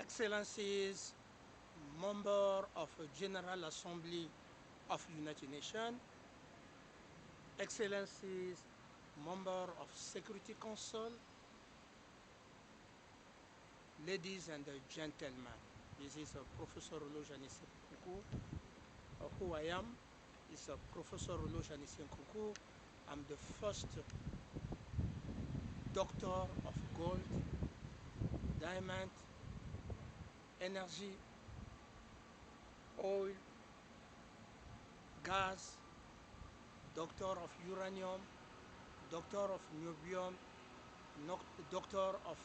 Excellencies, member of the General Assembly of United Nations, Excellencies, member of Security Council, ladies and gentlemen. This is Professor Rolo Janissé Nkunku. Who I am is Professor Rolo Janissé Nkunku. I'm the first doctor of gold, diamond, energy, oil, gas, doctor of uranium, doctor of niobium, doctor of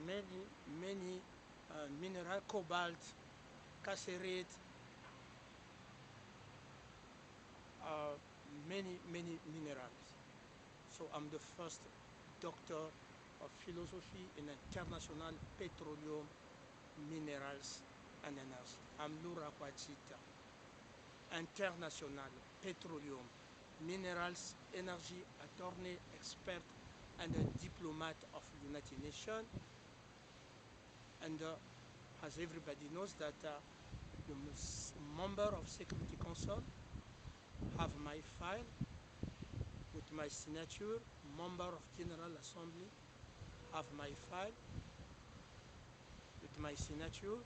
many mineral, cobalt, cassiterite, many minerals. So I'm the first doctor of philosophy in international petroleum, minerals and energy. I'm Lura Kwachita, international petroleum, minerals, energy attorney, expert and a diplomat of United Nations. And as everybody knows that the member of Security Council have my file with my signature, member of General Assembly have my file with my signature,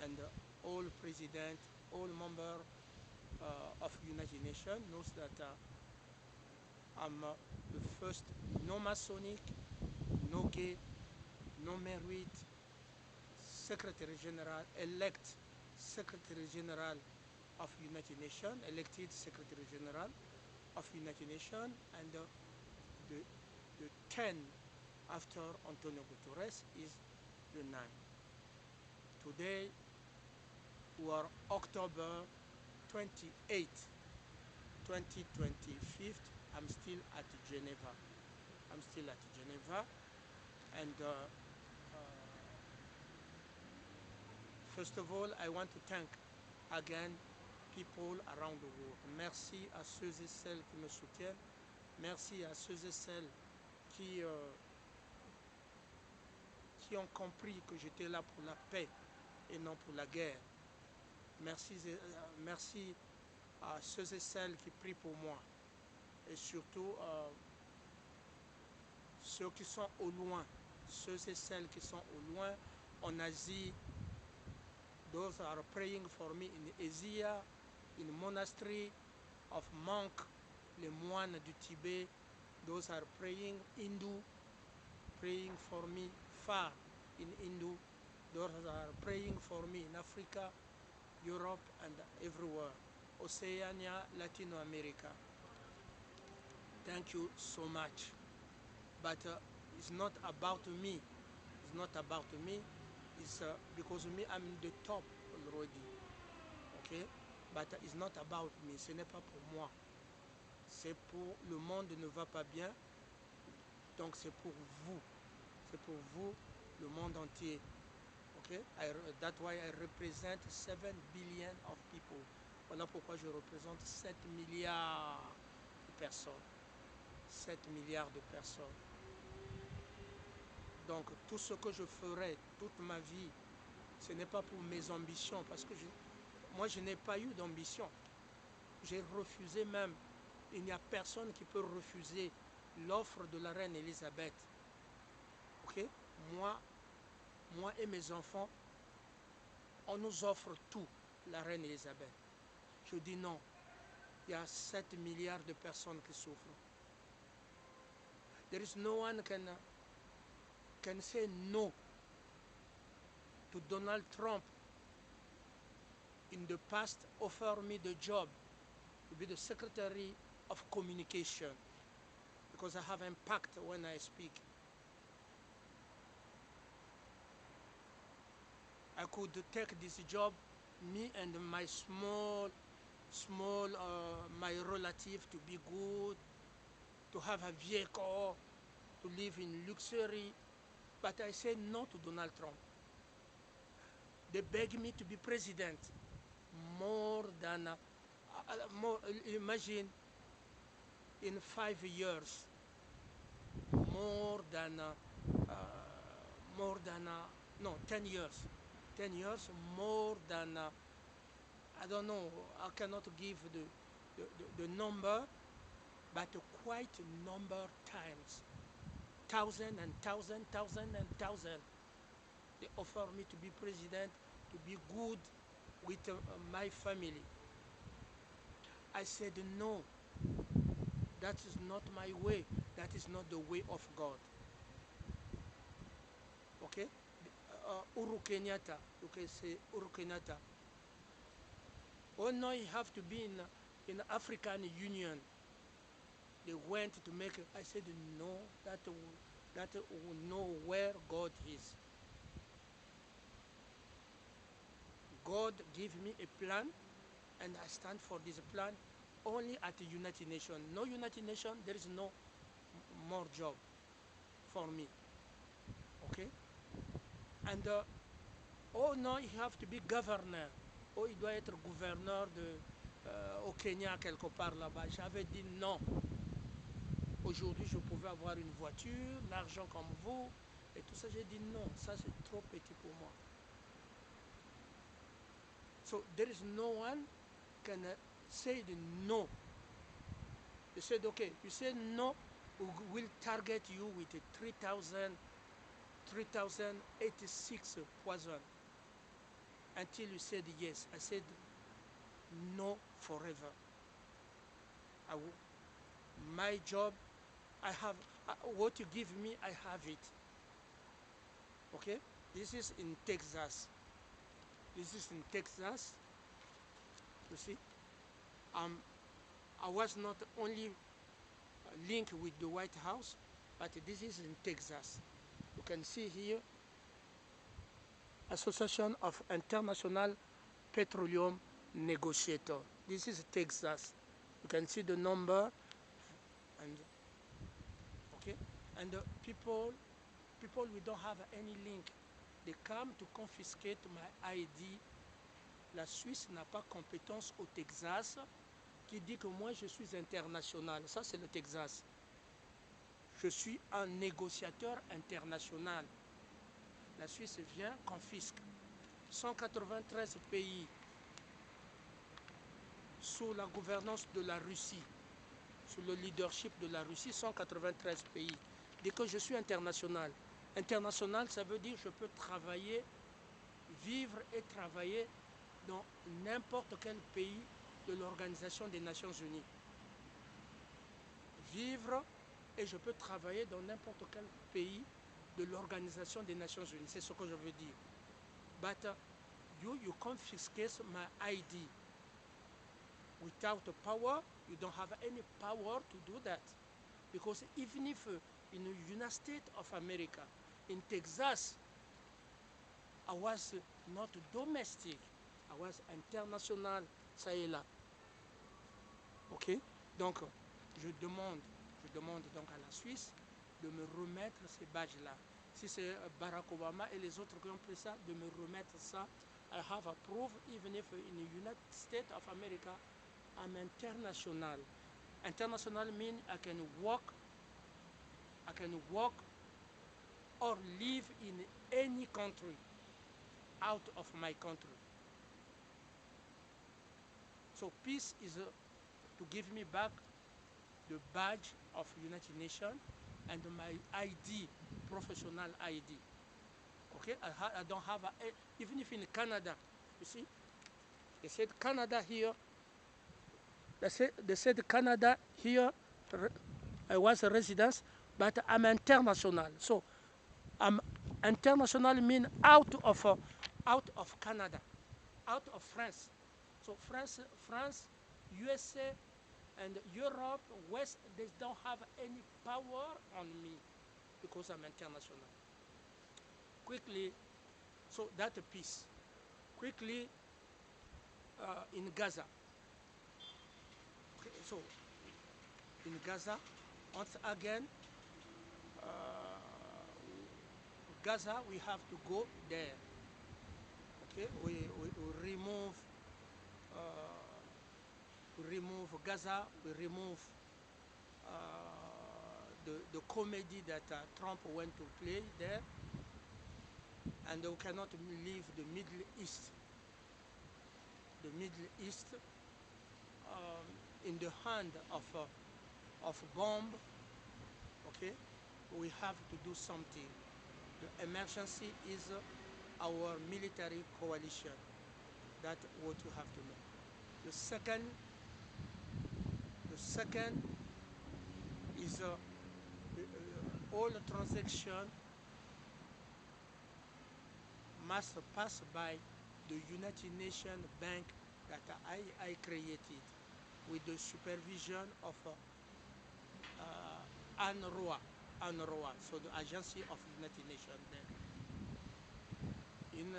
and all president, all member of United Nations knows that I'm the first no Masonic, no gay, no married Secretary General, elect Secretary General of United Nations, elected Secretary General of United Nations, and the 10 after Antonio Guterres is the 9. Today we are October 28, 2025. I'm still at Geneva. And first of all, I want to thank again people around the world. Merci à ceux et celles qui me soutiennent. Merci à ceux et celles qui ont compris que j'étais là pour la paix et non pour la guerre. Merci à ceux et celles qui prient pour moi. Et surtout ceux qui sont au loin, ceux et celles qui sont au loin en Asie. Those are praying for me in Asia, in monastery of monk, les moines du Tibet. Those are praying Hindu, praying for me far in Hindu. Those are praying for me in Africa, Europe and everywhere. Oceania, Latin America. Thank you so much. But it's not about me. It's not about me. It's because me, I'm in the top already. Okay? But it's not about me. Ce n'est pas pour moi. C'est pour le monde ne va pas bien. Donc c'est pour vous. C'est pour vous, le monde entier. Okay? That's why I represent 7 billion of people. Voilà pourquoi je représente 7 milliards de personnes. 7 milliards de personnes. Donc tout ce que je ferai toute ma vie, ce n'est pas pour mes ambitions, parce que moi je n'ai pas eu d'ambition. J'ai refusé même. Il n'y a personne qui peut refuser l'offre de la reine Elisabeth. Ok? Moi et mes enfants, on nous offre tout, la reine Elisabeth. Je dis non. Il y a 7 milliards de personnes qui souffrent. There is no one can say no to Donald Trump. In the past, offer me the job to be the Secretary of Communication because I have impact when I speak. I could take this job, me and my small, my relative, to be good, to have a vehicle, to live in luxury. But I said no to Donald Trump. They begged me to be president. Imagine in 5 years, more than no 10 years, 10 years more than I don't know. I cannot give the number, but quite a number times, thousand and thousand, thousand and thousand. They offer me to be president, to be good with my family. I said no. That is not my way. That is not the way of God. Okay? Uhuru Kenyatta, you can say Uhuru Kenyatta. Oh no, you have to be in African Union. They went to make it. I said no, that will know where God is. God give me a plan, and I stand for this plan only at the United Nations. No United Nations, there is no more job for me. Okay? And oh non, il have to be governor. Oh, il doit être gouverneur au Kenya quelque part là-bas. J'avais dit non. Aujourd'hui, je pouvais avoir une voiture, l'argent comme vous, et tout ça. J'ai dit non, ça c'est trop petit pour moi. So there is no one can say the no. They said, okay, you say no, we will target you with a 3,086 poison. Until you said yes. I said no forever. My job, I have, what you give me, I have it. Okay? This is in Texas. This is in Texas. You see? I was not only linked with the White House, but this is in Texas. You can see here, Association of International Petroleum Negotiator. This is Texas. You can see the number, and okay, and people we don't have any link. They come to confiscate my ID. La Suisse n'a pas compétence au Texas qui dit que moi je suis international. Ça c'est le Texas. Je suis un négociateur international. La Suisse vient, confisque. 193 pays sous la gouvernance de la Russie, sous le leadership de la Russie, 193 pays. Dès que je suis international, international, ça veut dire que je peux travailler, vivre et travailler dans n'importe quel pays de l'Organisation des Nations Unies. Vivre et je peux travailler dans n'importe quel pays de l'Organisation des Nations Unies. C'est ce que je veux dire. But you confiscate my ID. Without the power, you don't have any power to do that. Because even if in the United States of America, in Texas, I was not domestic, I was international, ça et là. Ok? Donc, je demande donc à la Suisse de me remettre ces badges-là. Si c'est Barack Obama et les autres qui ont pris ça, de me remettre ça. I have approved, even if in the United States of America, I'm international. International means I can walk or live in any country out of my country. So peace is to give me back the badge of United Nations and my ID, professional ID. Okay, I don't have even if in Canada, you see, they said Canada here. They said Canada here. I was a resident, but I'm international. So I'm international mean out of Canada, out of France. So France, USA, and Europe, West, they don't have any power on me because I'm international. Quickly, so that's a peace. Quickly, in Gaza. Okay, so in Gaza, once again, Gaza, we have to go there. Okay, we remove Gaza, we remove the comedy that Trump went to play there, and we cannot leave the Middle East. The Middle East in the hand of bomb. Okay, we have to do something. The emergency is our military coalition. That's what you have to know. The second is all transaction must pass by the United Nations Bank that I created with the supervision of UNRWA, so the Agency of United Nations there. In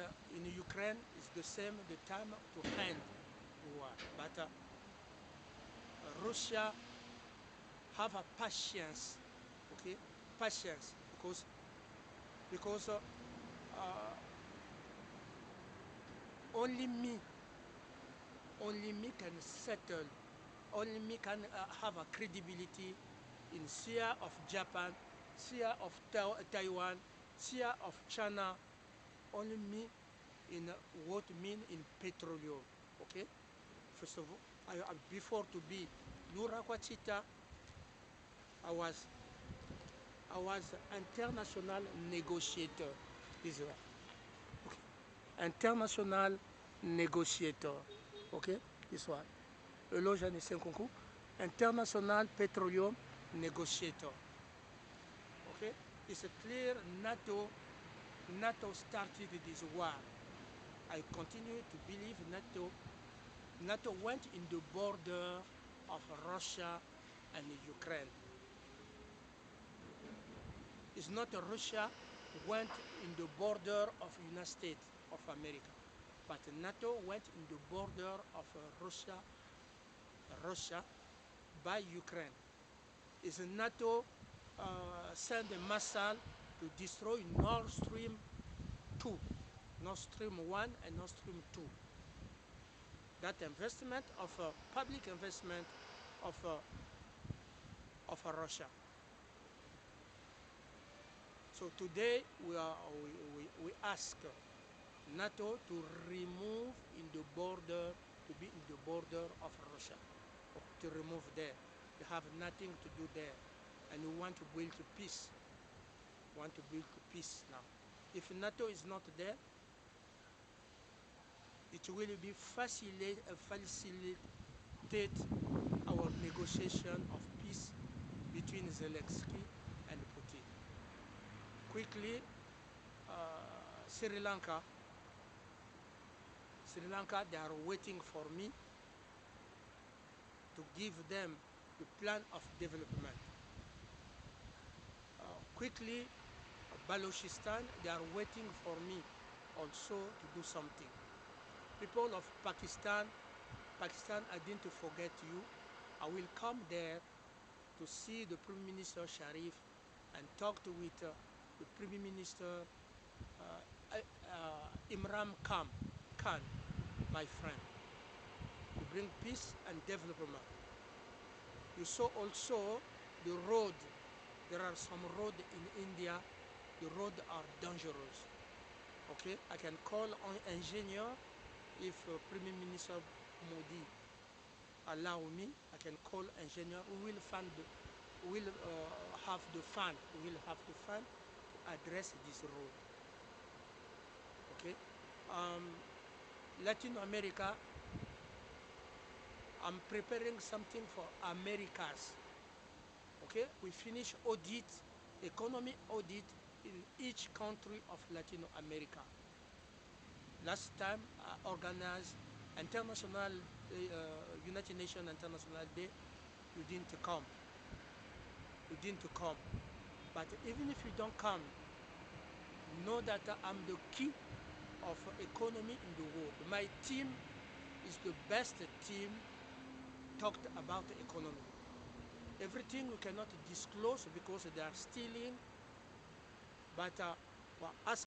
Ukraine, it's the same, the time to end war. But Russia have a patience, okay, patience, because only me can settle, only me can have a credibility in Sea of Japan, Sea of Taiwan, Sea of China, only me in what mean in petroleum, okay? First of all, before to be Lura Kwachita, I was international negotiator, Israel. Okay. International negotiator, okay? This one. Eloge Nisenkunku, international petroleum negotiator. Okay? It's a clear NATO started this war. I continue to believe NATO went in the border of Russia and Ukraine. It's not Russia went in the border of United States of America, but NATO went in the border of Russia by Ukraine. Is NATO send a missile to destroy Nord Stream 2, Nord Stream 1 and Nord Stream 2. That investment of public investment of Russia. So today we ask NATO to remove in the border, to be in the border of Russia, to remove there. They have nothing to do there, and we want to build peace. We want to build peace now. If NATO is not there, it will be facilitate our negotiation of peace between Zelensky and Putin. Quickly, Sri Lanka, they are waiting for me to give them the plan of development. Quickly, Balochistan, they are waiting for me also to do something. People of Pakistan, I didn't forget you. I will come there to see the Prime Minister Sharif and talk with the Prime Minister Imran Khan, my friend, to bring peace and development. You saw also the road. There are some roads in India. The roads are dangerous. Okay, I can call on engineer if Prime Minister Modi allow me. I can call engineer. We will have the fund. We will have the fund to address this road. Okay, Latin America. I'm preparing something for Americas. Okay, we finish audit, economy audit in each country of Latin America. Last time I organized international United Nations International Day. You didn't come. But even if you don't come, know that I'm the key of economy in the world. My team is the best team talked about economy. Everything we cannot disclose because they are stealing, but ask